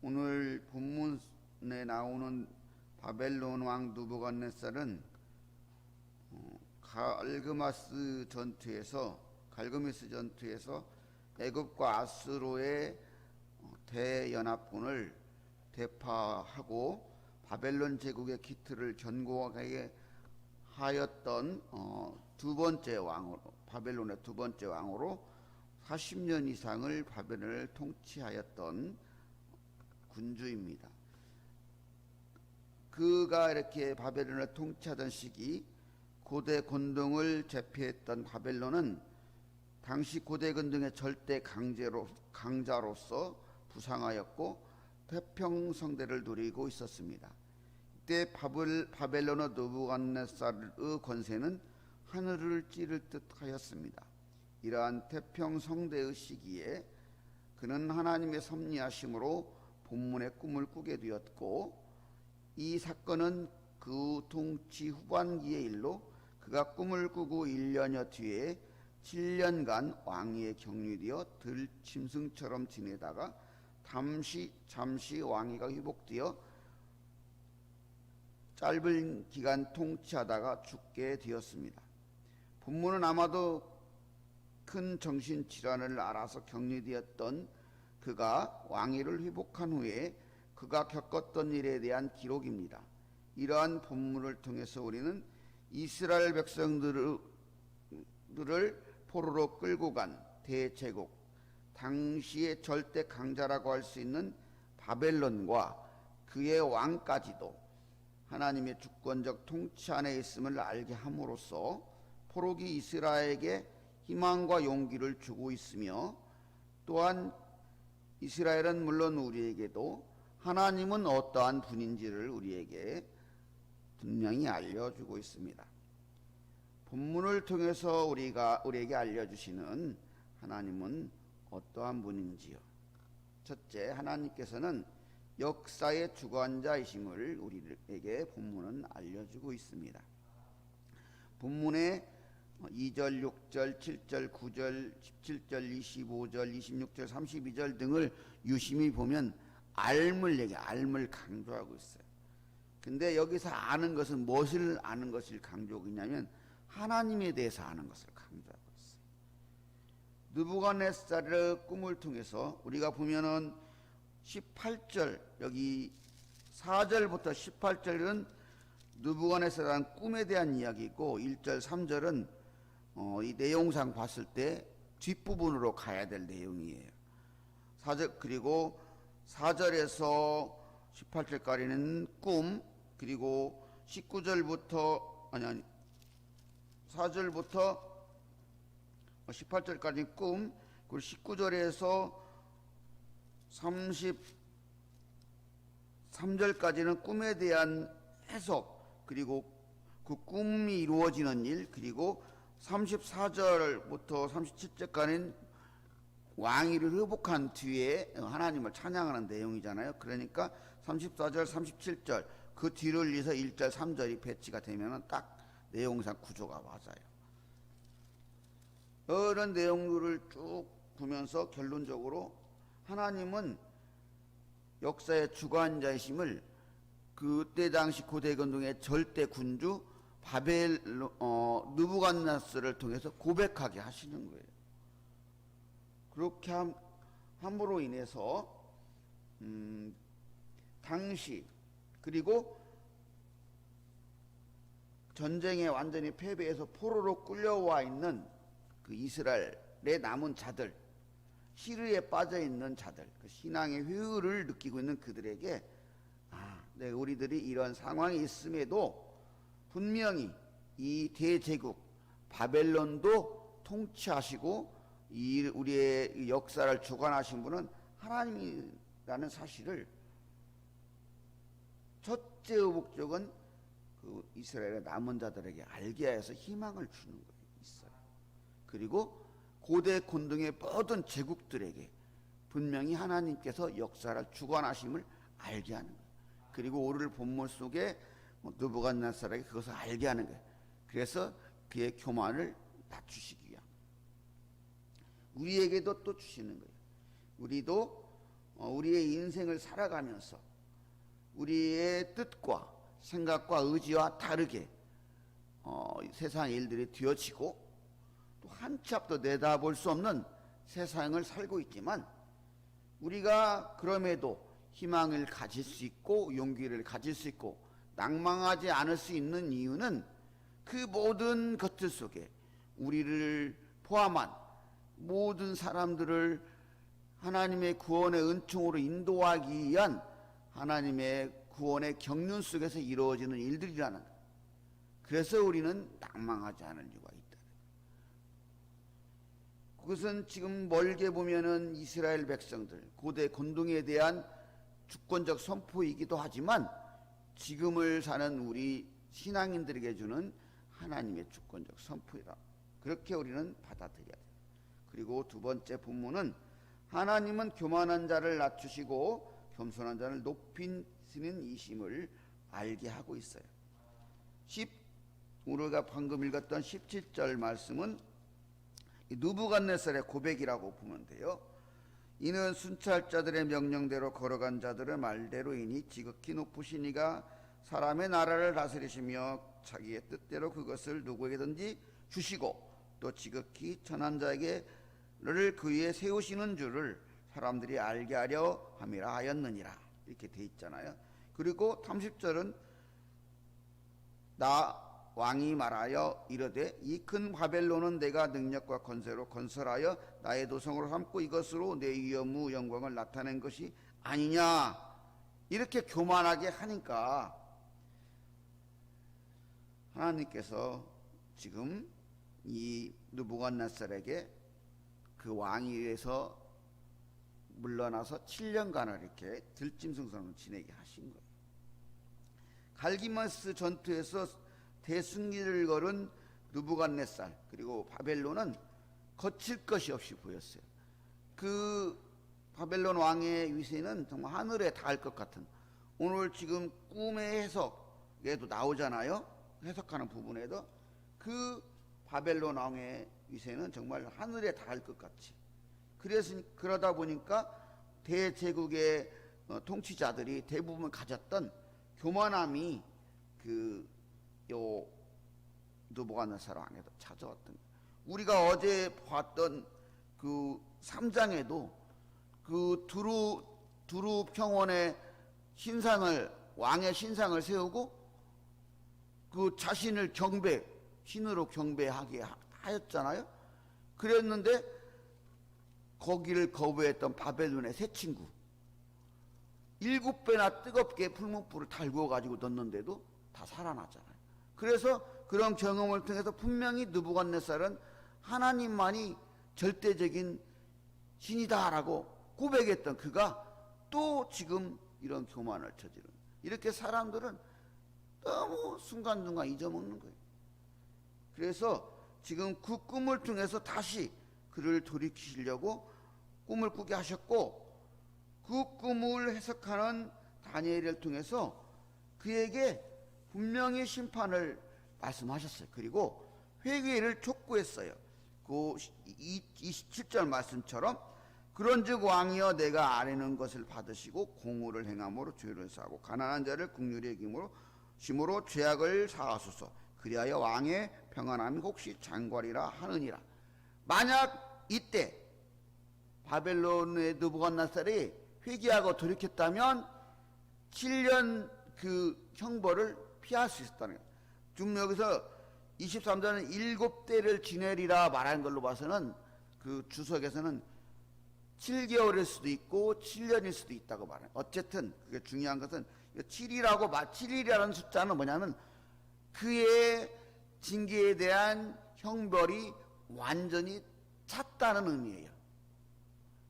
오늘 본문에 나오는 바벨론 왕 느부갓네살은 갈그메스 전투에서 애굽과 아수르의 대연합군을 대파하고 바벨론 제국의 기틀을 견고하게 하였던 바벨론의 두 번째 왕으로 40년 이상을 바벨론을 통치하였던 군주입니다. 그가 이렇게 바벨론을 통치하던 시기 고대 건동을 제패했던 바벨론은 당시 고대 건동의 절대 강자로서 부상하였고 태평성대를 누리고 있었습니다. 이때 바벨론의 느부갓네살의 권세는 하늘을 찌를 듯 하였습니다. 이러한 태평성대의 시기에 그는 하나님의 섭리하심으로 본문의 꿈을 꾸게 되었고, 이 사건은 그 통치 후반기의 일로 그가 꿈을 꾸고 1년여 뒤에 7년간 왕위에 격리되어 들짐승처럼 지내다가 잠시 왕위가 회복되어 짧은 기간 통치하다가 죽게 되었습니다. 본문은 아마도 큰 정신질환을 앓아서 격리되었던 그가 왕위를 회복한 후에 그가 겪었던 일에 대한 기록입니다. 이러한 본문을 통해서 우리는 이스라엘 백성들을 포로로 끌고 간 대제국, 당시의 절대 강자라고 할 수 있는 바벨론과 그의 왕까지도 하나님의 주권적 통치 안에 있음을 알게 함으로써 포로기 이스라엘에게 희망과 용기를 주고 있으며, 또한 이스라엘은 물론 우리에게도 하나님은 어떠한 분인지를 우리에게 분명히 알려주고 있습니다. 본문을 통해서 우리에게 알려주시는 하나님은 어떠한 분인지요? 첫째, 하나님께서는 역사의 주관자이심을 우리에게 본문은 알려주고 있습니다. 본문에 2절, 6절, 7절, 9절, 17절, 25절, 26절, 32절 등을 유심히 보면 알을 강조하고 있어요. 근데 여기서 아는 것은 무엇을 아는 것을 강조하고 있냐면 하나님에 대해서 아는 것을 강조하고 있어요. 느부갓네살의 꿈을 통해서 우리가 보면은 18절, 여기 4절부터 18절은 느부갓네살의 꿈에 대한 이야기고, 1절, 3절은 이 내용상 봤을 때 뒷부분으로 가야 될 내용이에요. 그리고 4절에서 18절까지는 꿈, 그리고 4절부터 18절까지 꿈, 그리고 19절에서 33절까지는 꿈에 대한 해석, 그리고 그 꿈이 이루어지는 일, 그리고 34절부터 37절까지는 왕위를 회복한 뒤에 하나님을 찬양하는 내용이잖아요. 그러니까 34절, 37절 그 뒤를 이어서 1절, 3절이 배치가 되면 딱 내용상 구조가 맞아요. 이런 내용들을 쭉 보면서 결론적으로 하나님은 역사의 주관자이심을 그때 당시 고대 건동의 절대 군주 느부갓네살을 통해서 고백하게 하시는 거예요. 그렇게 함으로 인해서 당시, 그리고 전쟁에 완전히 패배해서 포로로 끌려와 있는 그 이스라엘의 남은 자들, 시르에 빠져 있는 자들, 그 신앙의 회의를 느끼고 있는 그들에게 우리들이 이런 상황이 있음에도 분명히 이 대제국 바벨론도 통치하시고 우리의 역사를 주관하신 분은 하나님이라는 사실을 첫째의 목적은 그 이스라엘의 남은 자들에게 알게 하여서 희망을 주는 거예요. 있어요. 그리고 고대 곤등의 모든 제국들에게 분명히 하나님께서 역사를 주관하심을 알게 하는 거예요. 그리고 오늘 본문 속에 느부갓네살에게 그것을 알게 하는 거예요. 그래서 그의 교만을 낮추시기 위함. 우리에게도 또 주시는 거예요. 우리도 우리의 인생을 살아가면서 우리의 뜻과 생각과 의지와 다르게 세상 일들이 되어지고 또 한치 앞도 내다볼 수 없는 세상을 살고 있지만 우리가 그럼에도 희망을 가질 수 있고 용기를 가질 수 있고 낭망하지 않을 수 있는 이유는 그 모든 것들 속에 우리를 포함한 모든 사람들을 하나님의 구원의 은총으로 인도하기 위한 하나님의 구원의 경륜 속에서 이루어지는 일들이라는 것. 그래서 우리는 낭망하지 않을 이유가 있다. 그것은 지금 멀게 보면은 이스라엘 백성들 고대 권동에 대한 주권적 선포이기도 하지만 지금을 사는 우리 신앙인들에게 주는 하나님의 주권적 선포이다. 그렇게 우리는 받아들여야 돼요. 그리고 두 번째 본문은 하나님은 교만한 자를 낮추시고 겸손한 자를 높이시는 이심을 알게 하고 있어요. 우리가 방금 읽었던 17절 말씀은 느부갓네살의 고백이라고 보면 돼요. 이는 순찰자들의 명령대로 걸어간 자들의 말대로이니 지극히 높으신 이가 사람의 나라를 다스리시며 자기의 뜻대로 그것을 누구에게든지 주시고 또 지극히 천한 자에게를 그 위에 세우시는 줄을 사람들이 알게 하려 함이라 하였느니라. 이렇게 돼 있잖아요. 그리고 30절은 나 왕이 말하여 이르되 이 큰 바벨론은 내가 능력과 권세로 건설하여 나의 도성으로 삼고 이것으로 내 위엄무 영광을 나타낸 것이 아니냐. 이렇게 교만하게 하니까 하나님께서 지금 이 느부갓네살에게 그 왕위에서 물러나서 7년간을 이렇게 들짐승선을 지내게 하신 거예요. 갈기메스 전투에서 대승리를 거른 느부갓네살 그리고 바벨론은 거칠 것이 없이 보였어요. 그 바벨론 왕의 위세는 정말 하늘에 닿을 것 같은, 오늘 지금 꿈의 해석에도 나오잖아요. 해석하는 부분에도 그 바벨론 왕의 위세는 정말 하늘에 닿을 것 같이. 그래서 그러다 보니까 대제국의 통치자들이 대부분 가졌던 교만함이 요 느부갓네살 왕에도 찾아왔던 거예요. 우리가 어제 봤던 그 3장에도 그 두루 평원의 신상을, 왕의 신상을 세우고 그 자신을 신으로 경배하게 하였잖아요. 그랬는데 거기를 거부했던 바벨론의 새 친구 7배나 뜨겁게 풀무불을 달구어 가지고 넣는데도 다 살아나잖아요. 그래서 그런 경험을 통해서 분명히 느부갓네살은 하나님만이 절대적인 신이다라고 고백했던 그가 또 지금 이런 교만을 저지른, 이렇게 사람들은 너무 순간순간 잊어먹는 거예요. 그래서 지금 그 꿈을 통해서 다시 그를 돌이키시려고 꿈을 꾸게 하셨고, 그 꿈을 해석하는 다니엘을 통해서 그에게 분명히 심판을 말씀하셨어요. 그리고 회개를 촉구했어요. 그 27절 말씀처럼 그런즉 왕이여 내가 아뢰는 것을 받으시고 공의를 행함으로 죄를 사하고 가난한 자를 긍휼히 여김으로 심으로 죄악을 사하소서. 그리하여 왕의 평안함이 혹시 장관이라 하느니라. 만약 이때 바벨론의 느부갓네살이 회개하고 돌이켰다면 7년 그 형벌을 피할 수 있었다는 거예요. 지금 여기서 23절은 7대를 지내리라 말한 걸로 봐서는 그 주석에서는 7개월일 수도 있고 7년일 수도 있다고 말해요. 어쨌든 그게 중요한 것은 7이라는 숫자는 뭐냐면 그의 징계에 대한 형벌이 완전히 찼다는 의미예요.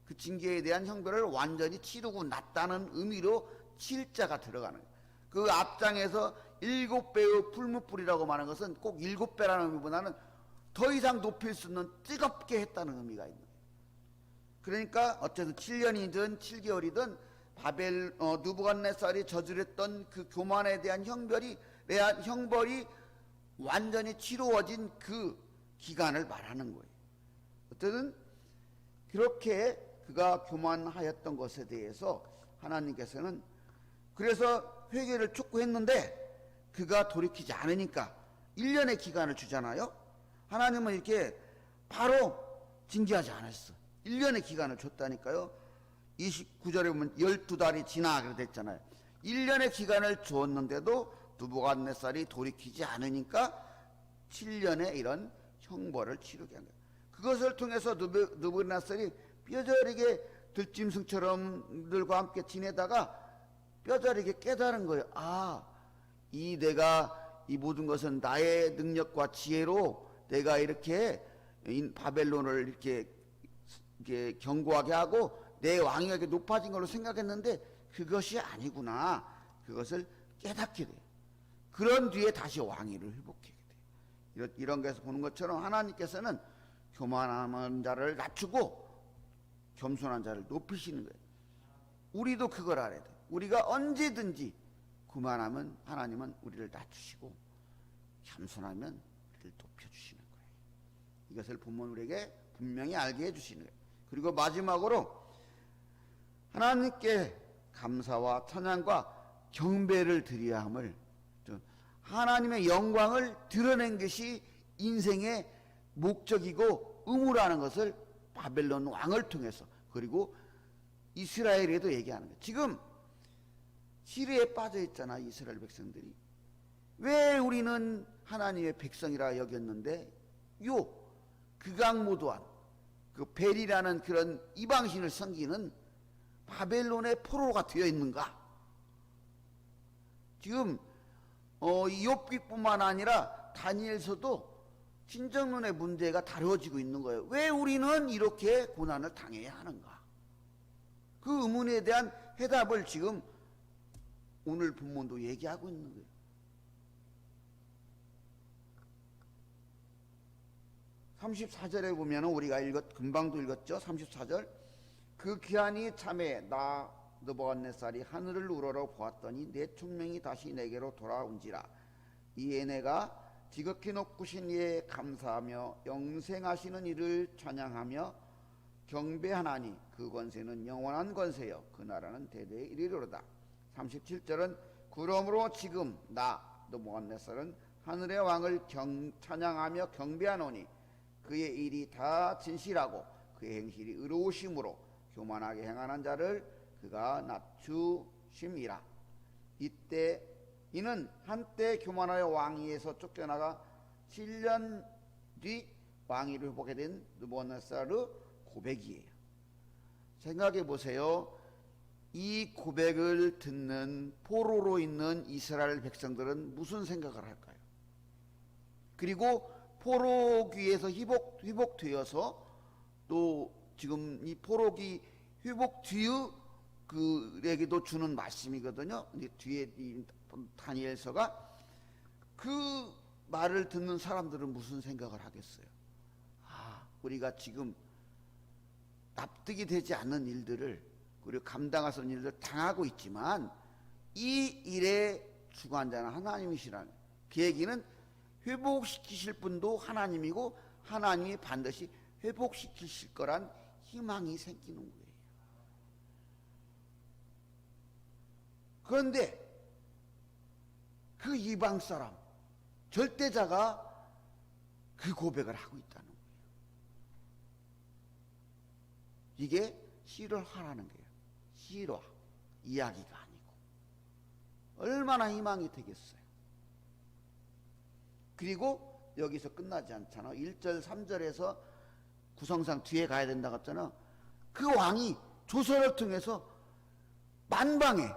그 징계에 대한 형벌을 완전히 치르고 났다는 의미로 7자가 들어가는 거예요. 그 앞장에서 7배의 풀무불이라고 말하는 것은 꼭 7배라는 의미보다는 더 이상 높일 수 없는 뜨겁게 했다는 의미가 있는 거예요. 그러니까 어쨌든 7년이든 7개월이든 느부갓네살이 저질렀던 그 교만에 대한 형벌이 완전히 치루어진 그 기간을 말하는 거예요. 어쨌든 그렇게 그가 교만하였던 것에 대해서 하나님께서는 그래서 회개를 촉구했는데 그가 돌이키지 않으니까 1년의 기간을 주잖아요. 하나님은 이렇게 바로 징계하지 않았어. 1년의 기간을 줬다니까요. 29절에 보면 12달이 지나 그렇게 됐잖아요. 1년의 기간을 주었는데도 느부갓네살이 돌이키지 않으니까 7년의 이런 형벌을 치르게 한 거예요. 그것을 통해서 느부갓네살이 뼈저리게 들짐승처럼들과 함께 지내다가 뼈저리게 깨달은 거예요. 이 내가 이 모든 것은 나의 능력과 지혜로 내가 이렇게 바벨론을 이렇게 견고하게 하고 내 왕위가 높아진 걸로 생각했는데 그것이 아니구나. 그것을 깨닫게 돼요. 그런 뒤에 다시 왕위를 회복하게 돼요. 이런 것에서 보는 것처럼 하나님께서는 교만한 자를 낮추고 겸손한 자를 높이시는 거예요. 우리도 그걸 알아야 돼요. 우리가 언제든지 교만하면 하나님은 우리를 낮추시고 겸손하면 우리를 높여주시는 거예요. 이것을 본문 우리에게 분명히 알게 해주시는 거예요. 그리고 마지막으로 하나님께 감사와 찬양과 경배를 드려야 함을, 하나님의 영광을 드러낸 것이 인생의 목적이고 의무라는 것을 바벨론 왕을 통해서 그리고 이스라엘에도 얘기하는 거예요. 지금 시리에 빠져 있잖아, 이스라엘 백성들이. 왜 우리는 하나님의 백성이라 여겼는데 극악무도한 그 벨이라는 그런 이방신을 섬기는 바벨론의 포로가 되어 있는가? 지금 욥기뿐만 아니라 다니엘서도 신정론의 문제가 다루어지고 있는 거예요. 왜 우리는 이렇게 고난을 당해야 하는가? 그 의문에 대한 해답을 지금 오늘 본문도 얘기하고 있는 거예요. 34절에 보면 우리가 금방도 읽었죠. 34절. 그 기한이 참에 나 느부갓네살이 하늘을 우러러 보았더니 내 총명이 다시 내게로 돌아온지라. 이에 내가 지극히 높으신 이에 감사하며 영생하시는 이를 찬양하며 경배하나니 그 권세는 영원한 권세여 그 나라는 대대에 이르리로다. 37절은 그러므로 지금 나 느부갓네살은 하늘의 왕을 찬양하며 경배하노니 그의 일이 다 진실하고 그의 행실이 의로우심으로 교만하게 행하는 자를 그가 낮추심이라. 이때 이는 한때 교만하여 왕위에서 쫓겨나가 7년 뒤 왕위를 회복하게 된 느부갓네살의 고백이에요. 생각해 보세요. 이 고백을 듣는 포로로 있는 이스라엘 백성들은 무슨 생각을 할까요? 그리고 포로기에서 회복되어서 또 지금 이 포로기 회복 뒤의 그에게도 주는 말씀이거든요. 이제 뒤에 이 다니엘서가 그 말을 듣는 사람들은 무슨 생각을 하겠어요? 우리가 지금 납득이 되지 않는 일들을 그리고 감당할 수 없는 일들을 당하고 있지만 이 일의 주관자는 하나님이시라는, 그 얘기는 회복시키실 분도 하나님이고 하나님이 반드시 회복시키실 거란 희망이 생기는 거예요. 그런데 그 이방 사람 절대자가 그 고백을 하고 있다는 거예요. 이게 실화라는 거예요. 실화, 이야기가 아니고. 얼마나 희망이 되겠어요. 그리고 여기서 끝나지 않잖아. 1절 3절에서 구성상 뒤에 가야 된다고 했잖아. 그 왕이 조선을 통해서 만방에,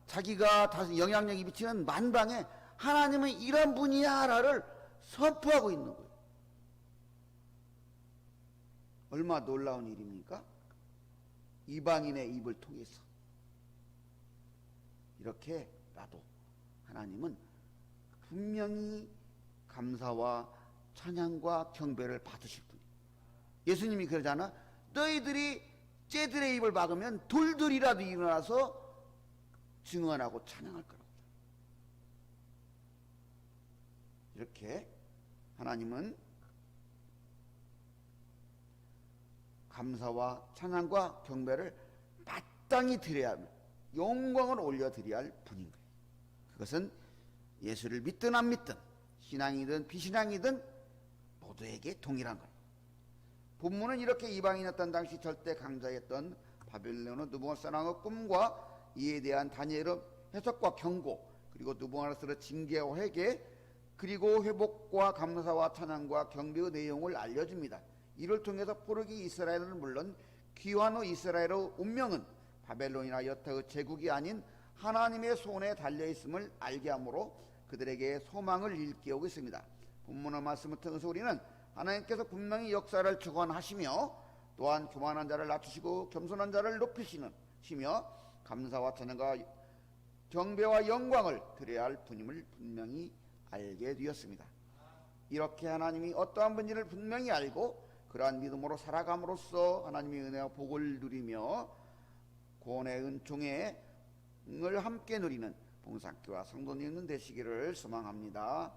자기가 다시 영향력이 미치는 만방에 하나님은 이런 분이야라를 선포하고 있는 거예요. 얼마나 놀라운 일입니까? 이방인의 입을 통해서. 이렇게 나도 하나님은 분명히 감사와 찬양과 경배를 받으실 분이에요. 예수님이 그러잖아. 너희들이 쟤들의 입을 막으면 돌들이라도 일어나서 증언하고 찬양할 거라고. 이렇게 하나님은 감사와 찬양과 경배를 마땅히 드려야 합니다. 영광을 올려드려야 할 분인 거예요. 그것은 예수를 믿든 안 믿든 신앙이든 비신앙이든 모두에게 동일한 거예요. 본문은 이렇게 이방인이었던 당시 절대 강자였던 바벨론의 느부갓네살의 꿈과 이에 대한 다니엘의 해석과 경고, 그리고 느부갓네살의 징계와 회개, 그리고 회복과 감사와 찬양과 경배의 내용을 알려줍니다. 이를 통해서 포르기 이스라엘은 물론 귀환의 이스라엘의 운명은 바벨론이나 여타의 제국이 아닌 하나님의 손에 달려있음을 알게 하므로 그들에게 소망을 일깨우고 있습니다. 본문의 말씀을 통해서 우리는 하나님께서 분명히 역사를 주관하시며 또한 교만한 자를 낮추시고 겸손한 자를 높이시며 감사와 찬양과 경배와 영광을 드려야 할 분임을 분명히 알게 되었습니다. 이렇게 하나님이 어떠한 분인지를 분명히 알고 그러한 믿음으로 살아감으로써 하나님의 은혜와 복을 누리며 구원의 은총을 함께 누리는 봉사학교와 성도님들 되시기를 소망합니다.